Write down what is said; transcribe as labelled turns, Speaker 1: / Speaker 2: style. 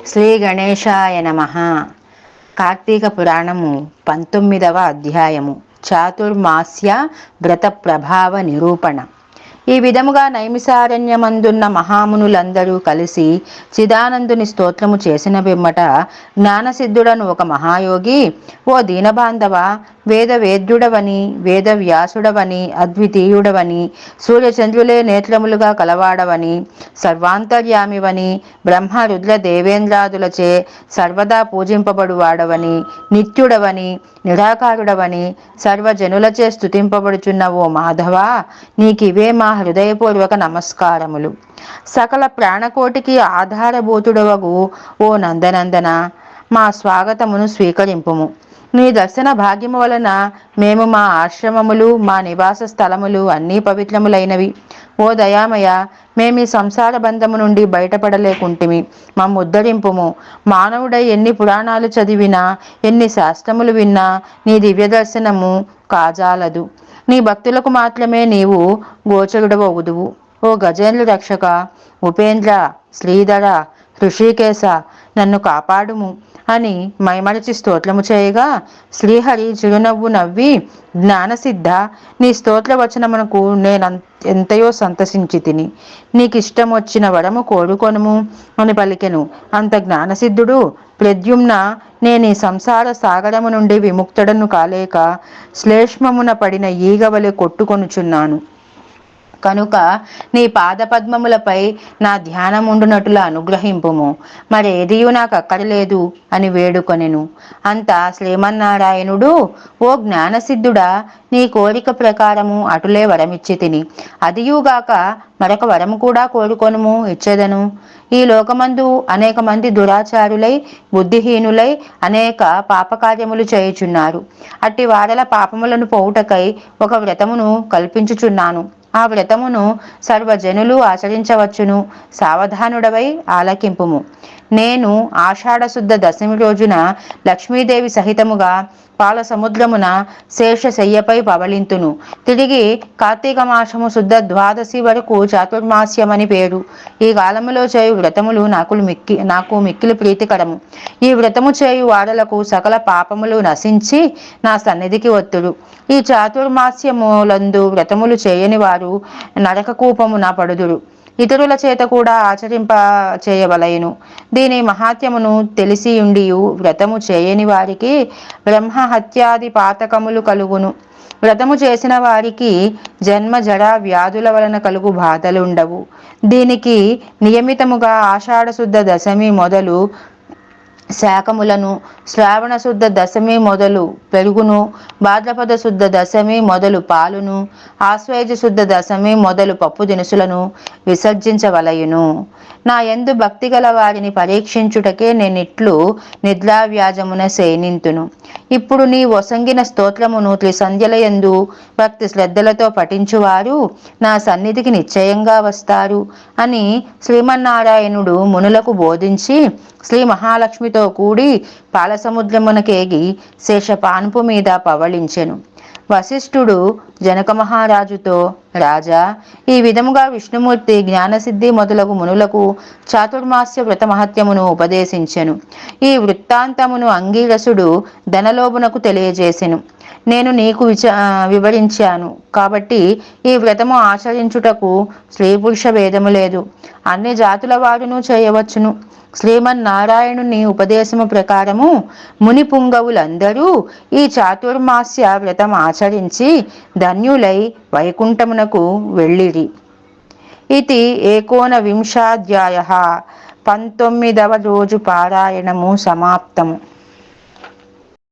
Speaker 1: శ్రీ గణేశాయ నమః. కార్తీక పురాణము 19వ అధ్యాయము చాతుర్మాస్య వ్రత ప్రభావ నిరూపణ. ఈ విధముగా నైమిసారణ్యమందున్న మహామునులందరూ కలిసి చిదానందుని స్తోత్రము చేసిన పిమ్మట జ్ఞానసిద్ధుడను ఒక మహాయోగి, ఓ దీనబాంధవ, వేదవేద్యుడవని, వేదవ్యాసుడవని, అద్వితీయుడవని, సూర్యచంద్రులే నేత్రములుగా కలవాడవని, సర్వాంతర్యామివని, బ్రహ్మ రుద్ర దేవేంద్రాదులచే సర్వదా పూజింపబడువాడవని, నిత్యుడవని, నిరాకారుడవని, సర్వజనులచే స్తుతింపబడుచున్న ఓ మాధవ, నీకివే మా హృదయపూర్వక నమస్కారములు. సకల ప్రాణకోటికి ఆధారభూతుడవగు ఓ నందనందన, మా స్వాగతమును స్వీకరింపుము. నీ దర్శన భాగ్యము వలన మేము మా ఆశ్రమములు, మా నివాస స్థలములు అన్నీ పవిత్రములైనవి. ఓ దయామయ, మేమీ సంసార బంధము నుండి బయటపడలేకుంటిమి, మమ్ముద్ధరింపుము. మానవుడై ఎన్ని పురాణాలు చదివినా, ఎన్ని శాస్త్రములు విన్నా నీ దివ్య దర్శనము కాజాలదు. నీ భక్తులకు మాత్రమే నీవు గోచరుడవగుదువు. ఓ గజేంద్ర రక్షక, ఉపేంద్ర, శ్రీధర, ఋషికేశ, నన్ను కాపాడుము అని మైమరచి స్తోత్రము చేయగా, శ్రీహరి చిరునవ్వు నవ్వి, జ్ఞానసిద్ధ, నీ స్తోత్ర వచనమునకు నేను ఎంతయో సంతసించి తిని, నీకిష్టం వచ్చిన వరము కోరుకొనుము అని పలికెను. అంత జ్ఞానసిద్ధుడు, ప్రద్యుమ్న, నేను ఈ సంసార సాగరము నుండి విముక్తుడను కాలేక శ్లేష్మమున పడిన ఈగవలె కొట్టుకొనుచున్నాను. కనుక నీ పాదపద్మములపై నా ధ్యానముండునట్లు అనుగ్రహింపుము, మరేదియూ నాకు అక్కరలేదు అని వేడుకొనెను. అంతా శ్రీమన్నారాయణుడు, ఓ జ్ఞానసిద్ధుడా, నీ కోరిక ప్రకారము అటులే వరమిచ్చి తిని, అదియుగాక మరొక వరము కూడా కోరుకొనుము, ఇచ్చెదను. ఈ లోకమందు అనేక మంది దురాచారులై, బుద్ధిహీనులై అనేక పాపకార్యములు చేయుచున్నారు. అట్టి వారల పాపములను పోవుటకై ఒక వ్రతమును కల్పించుచున్నాను. ఆ వ్రతమును సర్వజనులు ఆచరించవచ్చును. సావధానుడవై ఆలకింపుము. నేను ఆషాఢశుద్ధ దశమి రోజున లక్ష్మీదేవి సహితముగా పాల సముద్రమున శేషశయ్యపై పవళింతును. తిరిగి కార్తీక మాసము శుద్ధ ద్వాదశి వరకు చాతుర్మాస్యమని పేరు. ఈ కాలములో చేయు వ్రతములు నాకు మిక్కిలి ప్రీతికరము. ఈ వ్రతము చేయు వారలకు సకల పాపములు నశించి నా సన్నిధికి వత్తురు. ఈ చాతుర్మాస్యములందు వ్రతములు చేయని వారు నరక కూపమున పడుదురు. ఇతరుల చేత కూడా ఆచరింప చేయవలయను. దీని మహాత్యమును తెలిసియుండియు వ్రతము చేయని వారికి బ్రహ్మహత్యాది పాతకములు కలుగును. వ్రతము చేసిన వారికి జన్మ జరా వ్యాధుల వలన కలుగు బాధలుండవు. దీనికి నియమితముగా ఆషాఢశుద్ధ దశమి మొదలు శాకములను, శ్రావణ శుద్ధ దశమి మొదలు పెరుగును, భాద్రపద శుద్ధ దశమి మొదలు పాలును, ఆశ్వేజ శుద్ధ దశమి మొదలు పప్పు దినుసులను విసర్జించవలయును. నా యందు భక్తి గల వారిని పరీక్షించుటకే నేనిట్లు నిద్రావ్యాజమున శయనింతును. ఇప్పుడు నీ వసంగిన స్తోత్రమును త్రిసంధ్యల యందు భక్తి శ్రద్ధలతో పఠించువారు నా సన్నిధికి నిశ్చయంగా వస్తారు అని శ్రీమన్నారాయణుడు మునులకు బోధించి, శ్రీ మహాలక్ష్మితో కూడి పాలసముద్రమునకేగి శేషపాన్పు మీద పవళించెను. వశిష్ఠుడు జనక మహారాజుతో, రాజా, ఈ విధముగా విష్ణుమూర్తి జ్ఞానసిద్ధి మొదలగు మునులకు చాతుర్మాస్య వ్రత మహత్యమును ఉపదేశించెను. ఈ వృత్తాంతమును అంగీరసుడు ధనలోభునకు తెలియజేసెను. నేను నీకు వివరించాను కాబట్టి ఈ వ్రతము ఆచరించుటకు స్త్రీ పురుష భేదము లేదు. అన్ని జాతుల వారును చేయవచ్చును. శ్రీమన్నారాయణుని ఉపదేశము ప్రకారము ముని పుంగవులందరూ ఈ చాతుర్మాస్య వ్రతం ఆచరించి ధన్యులై వైకుంఠమునకు వెళ్ళిరి. ఇది 19వ అధ్యాయ. 19వ రోజు పారాయణము సమాప్తము.